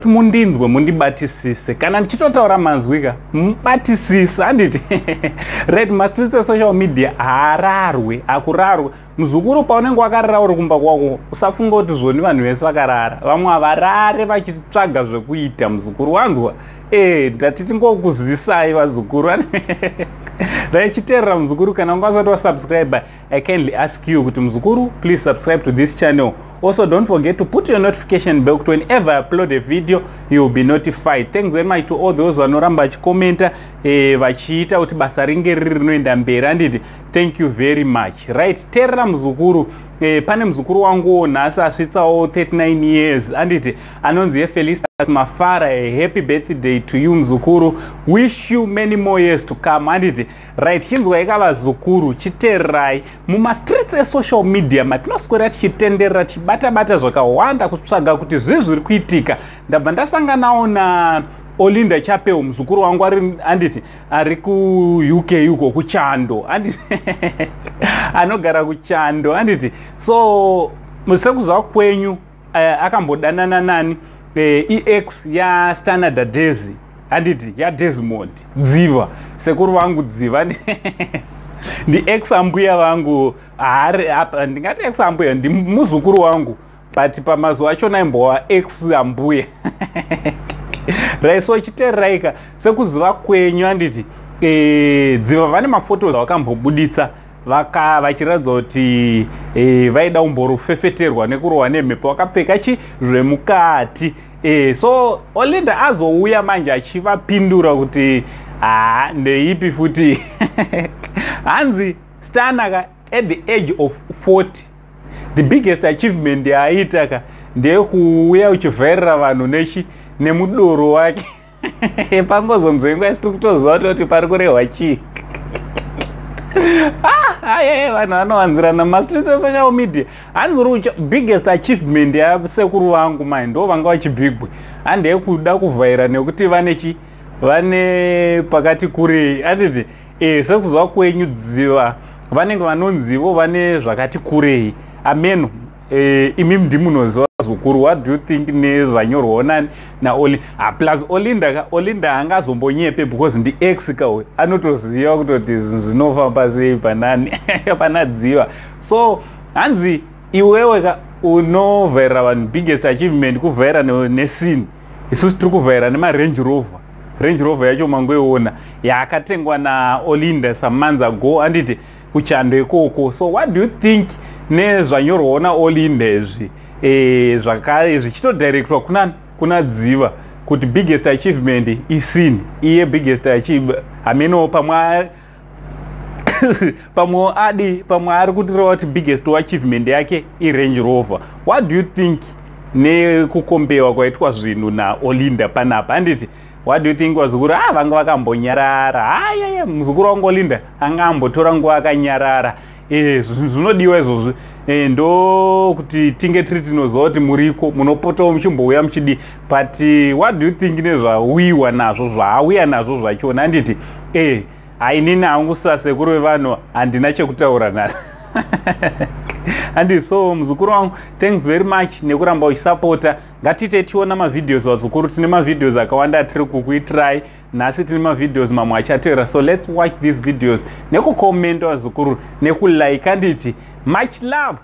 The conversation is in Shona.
kuti mundinzwe mundibatisise kana ndichitotaura manzwika mubatisise handiti right mastreets esocial media haararwe akurarwe muzukuru paunenge wakarara uri kumba kwako usafunga kuti zvoni vanhu vese vakarara vamwe havarare vachitsvaga zvekuita muzukuru wanzwa ndatiti ngokuzisai vazukuru raichiteerera muzukuru kana unga usati wasubscribe I kindly ask you kuti muzukuru please subscribe to this channel. Also don't forget to put your notification bell kuti whenever I upload a video you will be notified. Thanks very much to all those vanoramba vachikomenta vachiita kuti basa ringe riri rinoenda mberi handiti. Thank you very much. Right, teerera muzukuru pane muzukuru wangu nhasi asvitsawo 39 years handiti anonzi Felicitas Mafara. Happy birthday to you muzukuru, wish you many more years to come handiti. Right, chinzwai kavazukuru chiteererai mumastreets esocial media matinoswera tichitenderera tichibata-bata zvakawanda kutsvaga kuti zvii zviri kuitika. Ndabva ndasanganawo na Olinda Chapeo muzukuru wangu ari ku UK yuko kuchando handiti anogara kuchando handiti. So musekuzva kwenyu akambodanana nani ex ya Standard Daisy handiti ya Desmond Dziva, sekuru vangu Dziva ndi ex ambuya vangu ndingati ex ambuya ndi muzukuru wangu but pamazuva achona imbova ex ambuya right. So chiteereraika sekuziva kwenyu handiti Dziva vane mafotos avakambobuditsa vachiratidza kuti vaida umborufefeterwa nekurohwa nemhepo vakapfeka zvemukati. So Olinda azouya manje achivapindura kuti ndeipi futi hanzi Stanaka at the age of 40 the biggest achievement yaaitaka ndeyekuuya uchivhairira vanhu nemudoro wake pangozonzvenga isiti kutoziva kuti pari kurehwa chii vanhu vanowanzirana mastreets esocial media. Hanzi biggest achievement yasekuru vangu mai ndo vanga vachibhigwe handeyekuda kuvhaira nekuti vane pakati kurei handiti. Sekuziva kwenyu Dziva vanenge vanonzivo vane zvakati kurei ameno. Imi ndimunoziva zukuru, what do you think nezvanyorwawo nani naOli plus Olinda haangazombonyepe because ndi ex kawe anotoziva kutoti zvinofamba sei panani pana Dziva. So hanzi iwewe unovhairira vanhu biggest achievement kuvhaira nesini. Isusu tiri kuvhaira nemaRange Rover. Range Rover yacho mangoiona yakatengwa naOlinda some months ago handiti kuchando ikoko. So what do you think nezvanyorwawo naOlinda izvi zvichitodirectwa kuna Dziva kuti biggest achievement isini iye biggest achievement ameno pamwe ari kutireva kuti biggest achievement yake iRange Rover. What do you think nekukombewa kwaitwa zvinhu naOlinda panapa handiti? What do you think wazukuru vanga vakambonyarara? Muzukuru wangu Olinda anga ambotora nguva akanyarara. Zvinodiwa izvozvo ndo kuti tinge tiri tinoziva kuti muriko munopotawo muchimbouya muchidi. But what do you think nezvauyiwa nazvo zvauya nazvo zvachona handiti hainini hangusa sekuru vevanhu handina chekutaura nazvo handiti. So muzukuru wangu thanks very much nekuramba uchisapota. Ngatite tiona mavideos vazukuru, tine mavideos akawanda tiri kukuitirai nhasi, tine mavideos mamwe achateera. So let's watch these videos nekukomenta vazukuru nekulike handiti. Much love.